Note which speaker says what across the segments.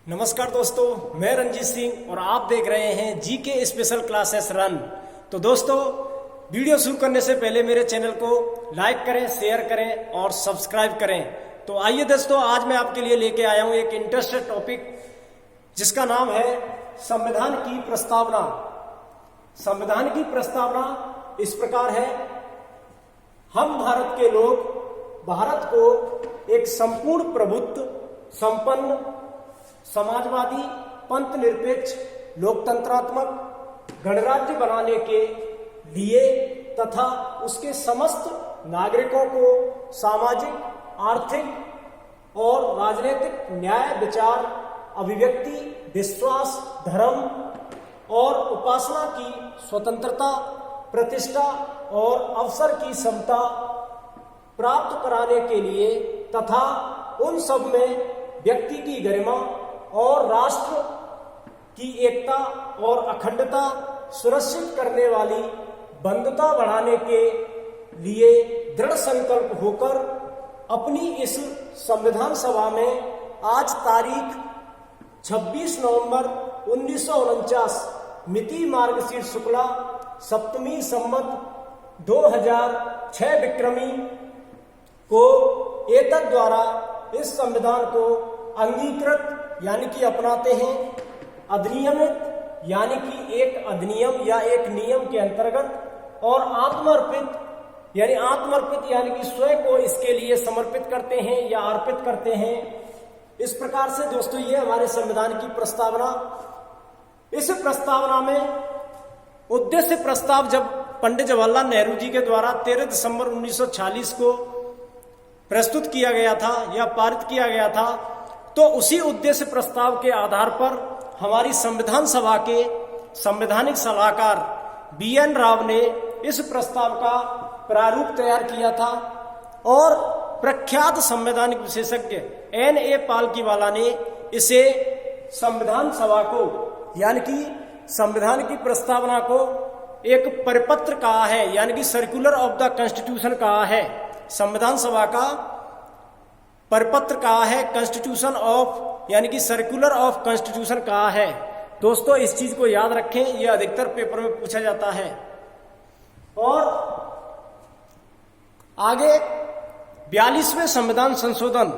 Speaker 1: नमस्कार दोस्तों, मैं रंजीत सिंह और आप देख रहे हैं जीके स्पेशल क्लासेस रन। तो दोस्तों, वीडियो शुरू करने से पहले मेरे चैनल को लाइक करें, शेयर करें और सब्सक्राइब करें। तो आइए दोस्तों, आज मैं आपके लिए लेके आया हूं एक इंटरेस्टेड टॉपिक जिसका नाम है संविधान की प्रस्तावना। संविधान की प्रस्तावना इस प्रकार है। हम भारत के लोग भारत को एक संपूर्ण प्रभुत्व संपन्न समाजवादी पंथ निरपेक्ष लोकतंत्रात्मक गणराज्य बनाने के लिए तथा उसके समस्त नागरिकों को सामाजिक, आर्थिक और राजनीतिक न्याय, विचार, अभिव्यक्ति, विश्वास, धर्म और उपासना की स्वतंत्रता, प्रतिष्ठा और अवसर की समता प्राप्त कराने के लिए तथा उन सब में व्यक्ति की गरिमा और राष्ट्र की एकता और अखंडता सुनिश्चित करने वाली बंधुता बढ़ाने के लिए दृढ़ संकल्प होकर अपनी इस संविधान सभा में आज तारीख 26 नवंबर 1949 मिति मार्गशीर्ष शुक्ला सप्तमी संवत 2006 विक्रमी को एतद द्वारा इस संविधान को अंगीकृत यानी कि अपनाते हैं, अधिनियमित यानी कि एक अधिनियम या एक नियम के अंतर्गत और आत्मर्पित यानी कि स्वयं को इसके लिए समर्पित करते हैं या अर्पित करते हैं। इस प्रकार से दोस्तों, ये हमारे संविधान की प्रस्तावना। इस प्रस्तावना में उद्देश्य प्रस्ताव जब पंडित जवाहरलाल नेहरू जी के द्वारा 13 दिसंबर 1946 को प्रस्तुत किया गया था या पारित किया गया था, तो उसी उद्देश्य प्रस्ताव के आधार पर हमारी संविधान सभा के संवैधानिक सलाहकार BN राव ने इस प्रस्ताव का प्रारूप तैयार किया था और प्रख्यात संवैधानिक विशेषज्ञ NA पालकीवाला ने इसे संविधान सभा को यानी कि संविधान की प्रस्तावना को एक परिपत्र कहा है, यानी कि सर्कुलर ऑफ द कॉन्स्टिट्यूशन कहा है। संविधान सभा का परिपत्र कहा है, कॉन्स्टिट्यूशन ऑफ यानी कि सर्कुलर ऑफ कॉन्स्टिट्यूशन कहा है। दोस्तों, इस चीज को याद रखें, यह अधिकतर पेपर में पूछा जाता है। और आगे 42वें संविधान संशोधन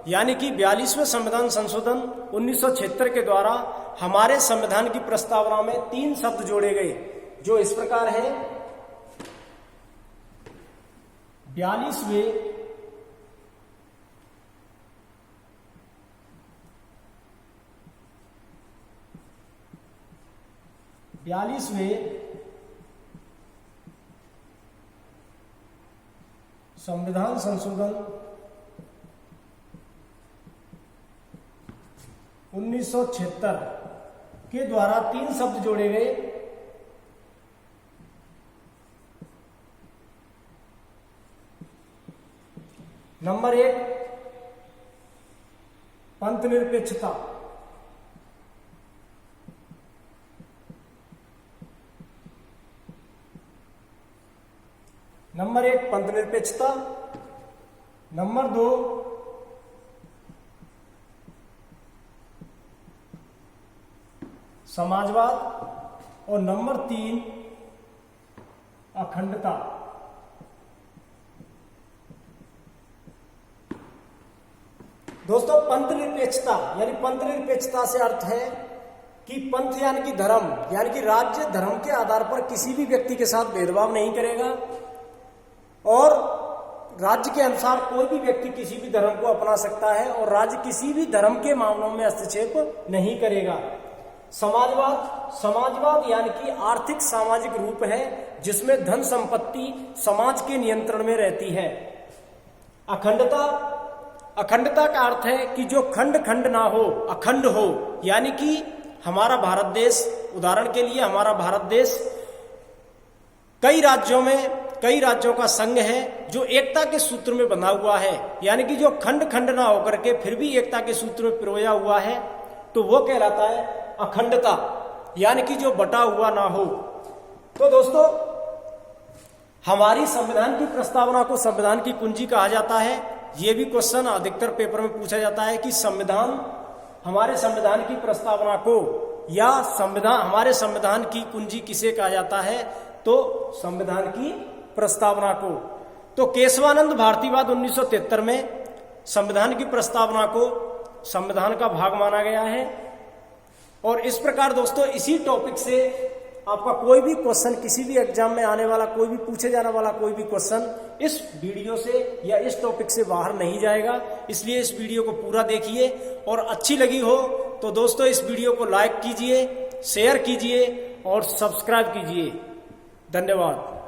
Speaker 1: यानी कि 42वें संविधान संशोधन 1976 के द्वारा हमारे संविधान की प्रस्तावना में 3 शब्द जोड़े गए जो इस प्रकार है। 42वें संविधान संशोधन 1976 के द्वारा 3 शब्द जोड़े गए। नंबर 1, पंथ निरपेक्षता। नंबर 1, पंथ निरपेक्षता। नंबर 2, समाजवाद। और नंबर 3, अखंडता। दोस्तों, पंथ निरपेक्षता यानी पंथ निरपेक्षता से अर्थ है कि पंथ यानी कि धर्म यानी कि राज्य धर्म के आधार पर किसी भी व्यक्ति के साथ भेदभाव नहीं करेगा और राज्य के अनुसार कोई भी व्यक्ति किसी भी धर्म को अपना सकता है और राज्य किसी भी धर्म के मामलों में हस्तक्षेप नहीं करेगा। समाजवाद यानी कि आर्थिक सामाजिक रूप है जिसमें धन संपत्ति समाज के नियंत्रण में रहती है। अखंडता का अर्थ है कि जो खंड ना हो, अखंड हो, यानी कि हमारा भारत देश, उदाहरण के लिए हमारा भारत देश कई राज्यों का संघ है जो एकता के सूत्र में बंधा हुआ है, यानी कि जो खंड ना होकर के फिर भी एकता के सूत्र में पिरोया हुआ है, तो वो कहलाता है अखंडता, यानी कि जो बटा हुआ ना हो। तो दोस्तों, हमारी संविधान की प्रस्तावना को संविधान की कुंजी कहा जाता है। ये भी क्वेश्चन अधिकतर पेपर में पूछा जाता है कि संविधान हमारे संविधान की प्रस्तावना को या हमारे संविधान की कुंजी किसे कहा जाता है, तो संविधान की प्रस्तावना को। तो केशवानंद भारतीवाद 1973 में संविधान की प्रस्तावना को संविधान का भाग माना गया है। और इस प्रकार दोस्तों इसी टॉपिक से आपका कोई भी क्वेश्चन, किसी भी एग्जाम में आने वाला कोई भी पूछे जाने वाला कोई भी क्वेश्चन इस वीडियो से या इस टॉपिक से बाहर नहीं जाएगा। इसलिए इस वीडियो को पूरा देखिए और अच्छी लगी हो तो दोस्तों इस वीडियो को लाइक कीजिए, शेयर कीजिए और सब्सक्राइब कीजिए। धन्यवाद।